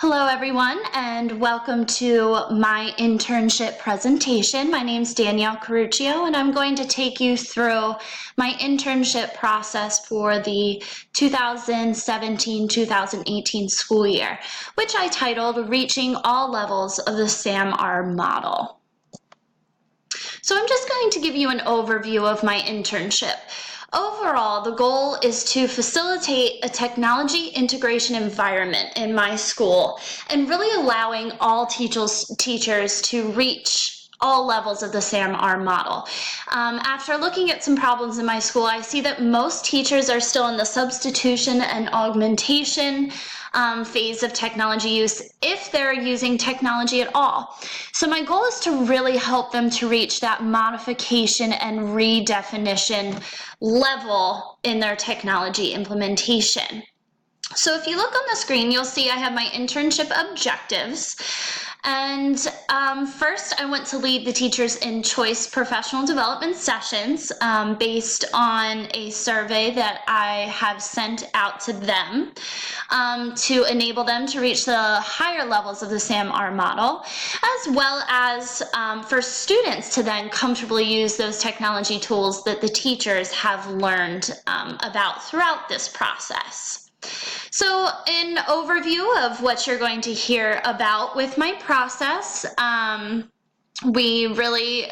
Hello everyone, and welcome to my internship presentation. My name is Danielle Caruccio, and I'm going to take you through my internship process for the 2017-2018 school year, which I titled Reaching All Levels of the SAM-R Model. So I'm just going to give you an overview of my internship. Overall, the goal is to facilitate a technology integration environment in my school and really allowing all teachers to reach all levels of the SAM-R model. After looking at some problems in my school, I see that most teachers are still in the substitution and augmentation phase of technology use, if they're using technology at all. So my goal is to really help them to reach that modification and redefinition level in their technology implementation. So if you look on the screen, you'll see I have my internship objectives. And first, I want to lead the teachers in choice professional development sessions based on a survey that I have sent out to them to enable them to reach the higher levels of the SAM-R model, as well as for students to then comfortably use those technology tools that the teachers have learned about throughout this process. So in overview of what you're going to hear about with my process, we really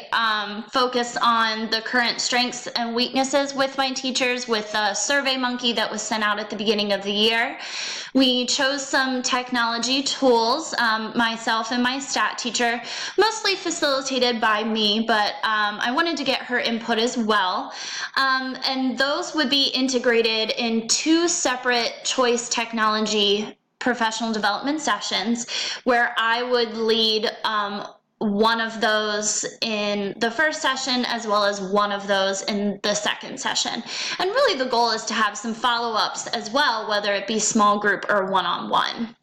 focus on the current strengths and weaknesses with my teachers with a survey monkey that was sent out at the beginning of the year. We chose some technology tools, myself and my stat teacher, mostly facilitated by me, but I wanted to get her input as well. And those would be integrated in two separate choice technology professional development sessions where I would lead one of those in the first session as well as one of those in the second session. And really the goal is to have some follow-ups as well, whether it be small group or one-on-one.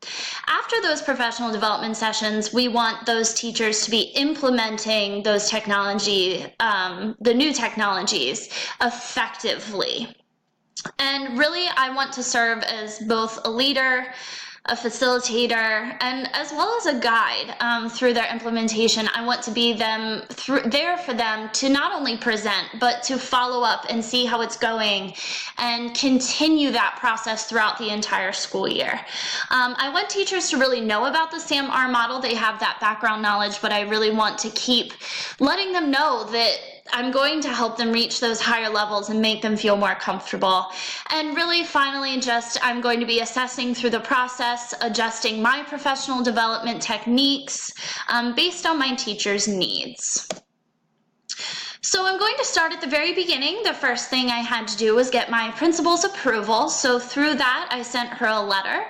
After those professional development sessions, we want those teachers to be implementing those technology, the new technologies effectively. And really I want to serve as both a leader, a facilitator, and as well as a guide through their implementation. I want to be there for them to not only present, but to follow up and see how it's going and continue that process throughout the entire school year. I want teachers to really know about the SAM-R model. They have that background knowledge, but I really want to keep letting them know that I'm going to help them reach those higher levels and make them feel more comfortable. And really, finally, I'm going to be assessing through the process, adjusting my professional development techniques based on my teachers' needs. So I'm going to start at the very beginning. The first thing I had to do was get my principal's approval. So through that, I sent her a letter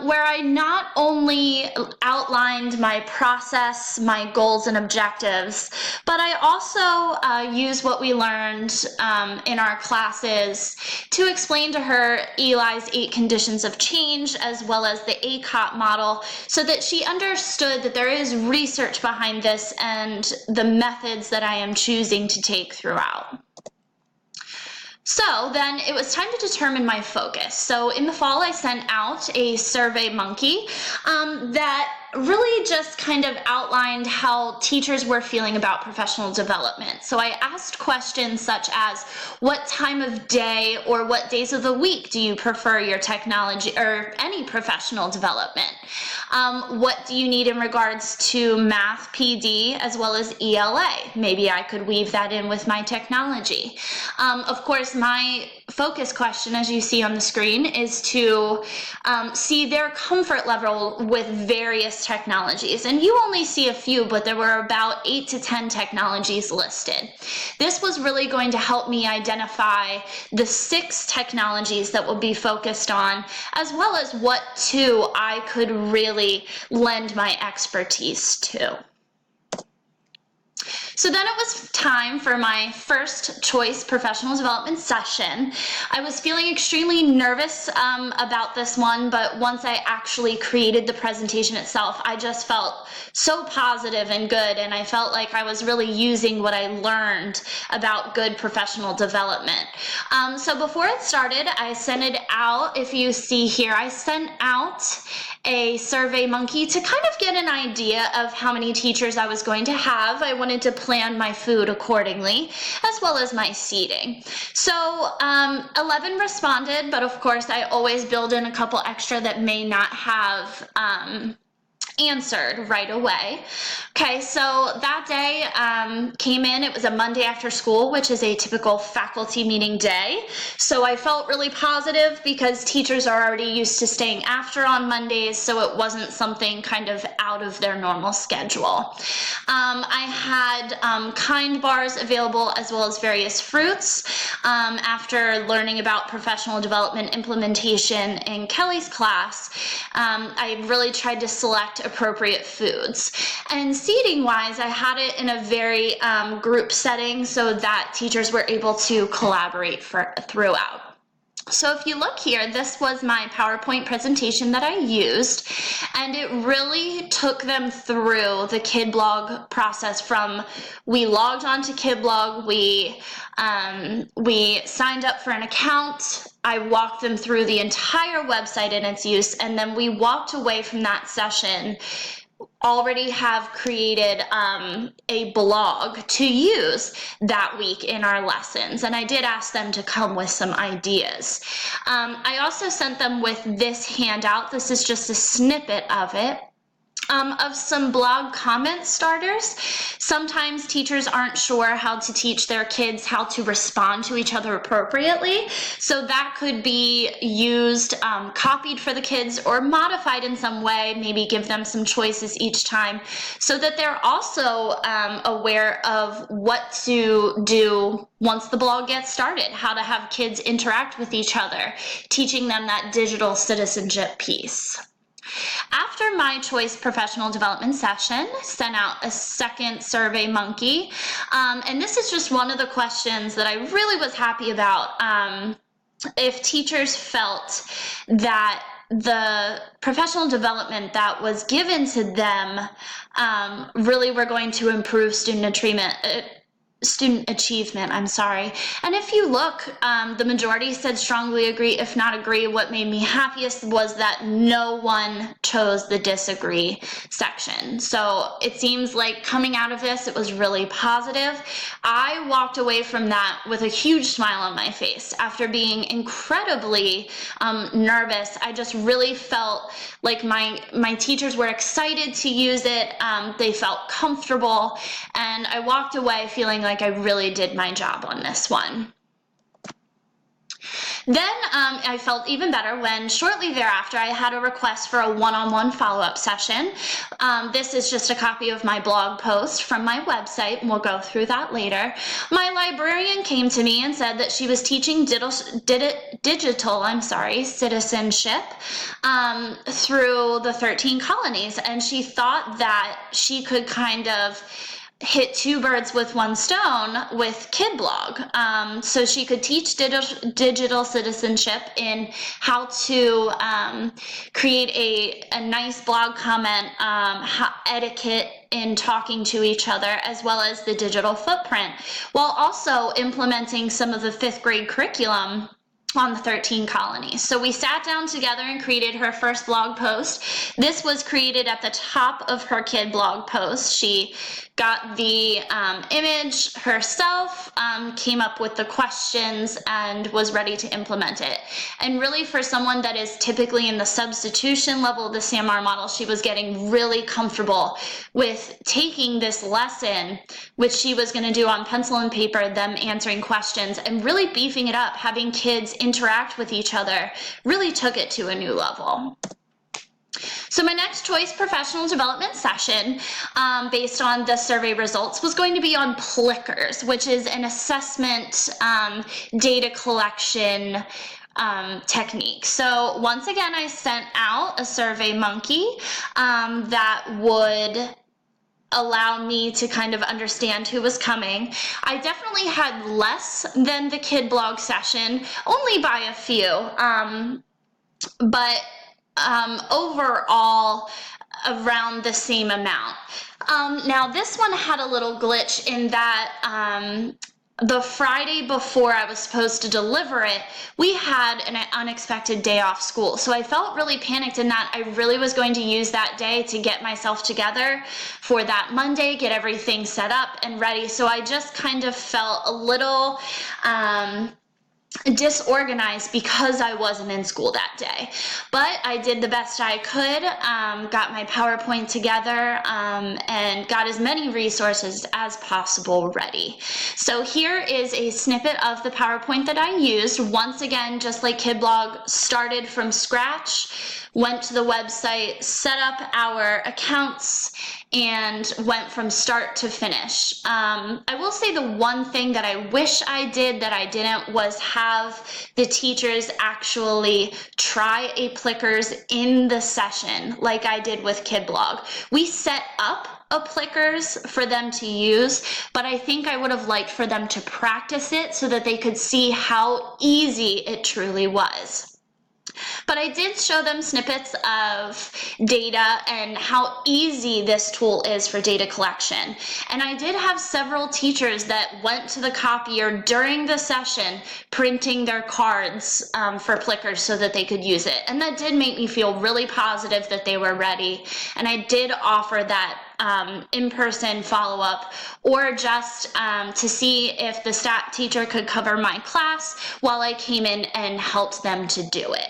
where I not only outlined my process, my goals and objectives, but I also used what we learned in our classes to explain to her Eli's 8 conditions of change, as well as the ACOT model, so that she understood that there is research behind this and the methods that I am choosing to take throughout. So then it was time to determine my focus. So in the fall, I sent out a survey monkey that really just kind of outlined how teachers were feeling about professional development. So I asked questions such as, what time of day or what days of the week do you prefer your technology or any professional development? What do you need in regards to math, PD, as well as ELA? Maybe I could weave that in with my technology. Of course, my focus question, as you see on the screen, is to see their comfort level with various technologies. And you only see a few, but there were about 8 to 10 technologies listed. This was really going to help me identify the 6 technologies that will be focused on, as well as what 2 I could really lend my expertise to. So then it was time for my first choice professional development session. I was feeling extremely nervous about this one, but once I actually created the presentation itself, I just felt so positive and good, and I felt like I was really using what I learned about good professional development. So before it started, I sent it out. If you see here, I sent out a Survey Monkey to kind of get an idea of how many teachers I was going to have. I wanted to plan my food accordingly, as well as my seating. So 11 responded, but of course I always build in a couple extra that may not have answered right away. Okay, so that day came in. It was a Monday after school, which is a typical faculty meeting day. So I felt really positive because teachers are already used to staying after on Mondays, so it wasn't something kind of out of their normal schedule. I had kind bars available as well as various fruits. After learning about professional development implementation in Kelly's class, I really tried to select appropriate foods. And seating wise, I had it in a very group setting so that teachers were able to collaborate throughout. So if you look here, this was my PowerPoint presentation that I used, and it really took them through the KidBlog process from we logged on to KidBlog, we signed up for an account, I walked them through the entire website and its use, and then we walked away from that session already have created a blog to use that week in our lessons. And I did ask them to come with some ideas. I also sent them with this handout. This is just a snippet of it. Of some blog comment starters. Sometimes teachers aren't sure how to teach their kids how to respond to each other appropriately. So that could be used, copied for the kids or modified in some way, maybe give them some choices each time so that they're also aware of what to do once the blog gets started, how to have kids interact with each other, teaching them that digital citizenship piece. After my choice professional development session, sent out a second Survey Monkey, and this is just one of the questions that I really was happy about. If teachers felt that the professional development that was given to them really were going to improve student achievement, And if you look, the majority said strongly agree, if not agree. What made me happiest was that no one chose the disagree section. So it seems like coming out of this, it was really positive. I walked away from that with a huge smile on my face. After being incredibly nervous, I just really felt like my teachers were excited to use it. They felt comfortable, and I walked away feeling like I really did my job on this one. Then I felt even better when shortly thereafter I had a request for a one-on-one follow-up session. This is just a copy of my blog post from my website, and we'll go through that later. My librarian came to me and said that she was teaching digital citizenship through the 13 colonies, and she thought that she could kind of hit two birds with one stone with KidBlog. So she could teach digital citizenship in how to create a nice blog comment, etiquette in talking to each other, as well as the digital footprint, while also implementing some of the 5th grade curriculum on the 13 colonies. So we sat down together and created her first blog post. This was created at the top of her KidBlog post. She got the image herself, came up with the questions, and was ready to implement it. And really, for someone that is typically in the substitution level of the SAMR model, she was getting really comfortable with taking this lesson, which she was going to do on pencil and paper, them answering questions, and really beefing it up, having kids interact with each other, really took it to a new level. So my next choice professional development session, based on the survey results, was going to be on Plickers, which is an assessment data collection technique. So once again, I sent out a Survey Monkey that would allow me to kind of understand who was coming. I definitely had less than the KidBlog session, only by a few, but overall around the same amount. Now this one had a little glitch in that the Friday before I was supposed to deliver it, we had an unexpected day off school. So I felt really panicked in that I really was going to use that day to get myself together for that Monday, get everything set up and ready. So I just kind of felt a little disorganized because I wasn't in school that day. But I did the best I could, got my PowerPoint together, and got as many resources as possible ready. So here is a snippet of the PowerPoint that I used. Once again, just like KidBlog, started from scratch, went to the website, set up our accounts, and went from start to finish. I will say the one thing that I wish I did that I didn't was have the teachers actually try a Plickers in the session like I did with KidBlog. We set up a Plickers for them to use, but I think I would have liked for them to practice it so that they could see how easy it truly was. But I did show them snippets of data and how easy this tool is for data collection. And I did have several teachers that went to the copier during the session printing their cards for Plickers so that they could use it. And that did make me feel really positive that they were ready. And I did offer that in-person follow-up, or just to see if the stat teacher could cover my class while I came in and helped them to do it.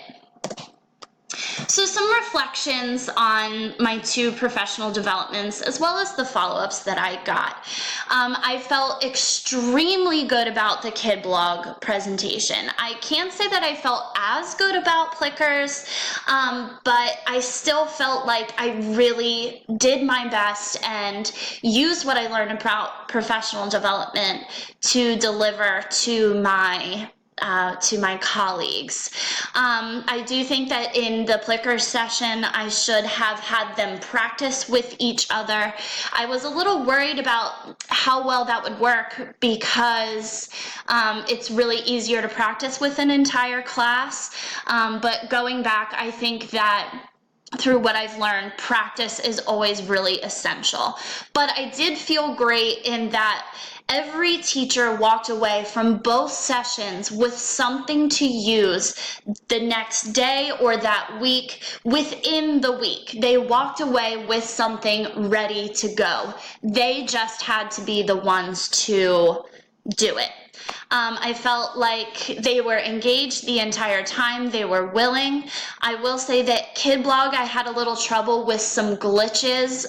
So some reflections on my 2 professional developments, as well as the follow-ups that I got. I felt extremely good about the KidBlog presentation. I can't say that I felt as good about Plickers, but I still felt like I really did my best and used what I learned about professional development to deliver to my colleagues. I do think that in the Plickers session, I should have had them practice with each other. I was a little worried about how well that would work because it's really easier to practice with an entire class. But going back, I think that through what I've learned, practice is always really essential. But I did feel great in that every teacher walked away from both sessions with something to use the next day or that week. Within the week, they walked away with something ready to go. They just had to be the ones to do it. I felt like they were engaged the entire time. They were willing. I will say that KidBlog, I had a little trouble with some glitches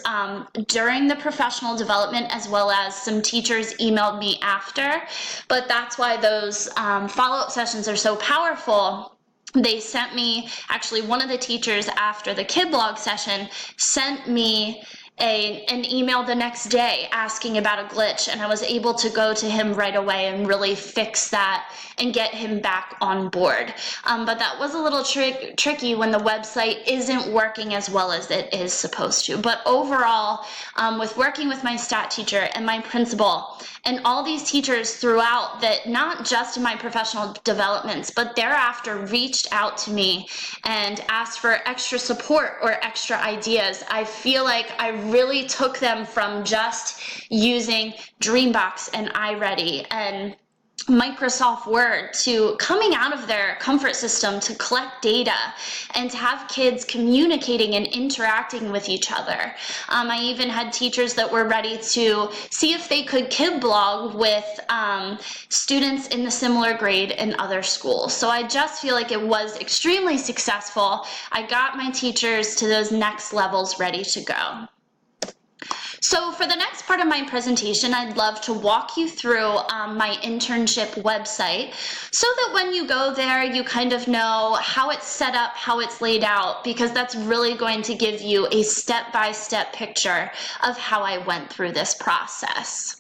during the professional development, as well as some teachers emailed me after. But that's why those follow-up sessions are so powerful. They sent me, actually one of the teachers after the KidBlog session sent me an email the next day asking about a glitch, and I was able to go to him right away and really fix that and get him back on board. But that was a little tricky when the website isn't working as well as it is supposed to. But overall, with working with my stat teacher and my principal and all these teachers throughout, that not just in my professional developments, but thereafter reached out to me and asked for extra support or extra ideas, I feel like I really took them from just using Dreambox and iReady and Microsoft Word to coming out of their comfort system to collect data and to have kids communicating and interacting with each other. I even had teachers that were ready to see if they could KidBlog with students in the similar grade in other schools. So I just feel like it was extremely successful. I got my teachers to those next levels ready to go. So for the next part of my presentation, I'd love to walk you through my internship website so that when you go there, you kind of know how it's set up, how it's laid out, because that's really going to give you a step-by-step picture of how I went through this process.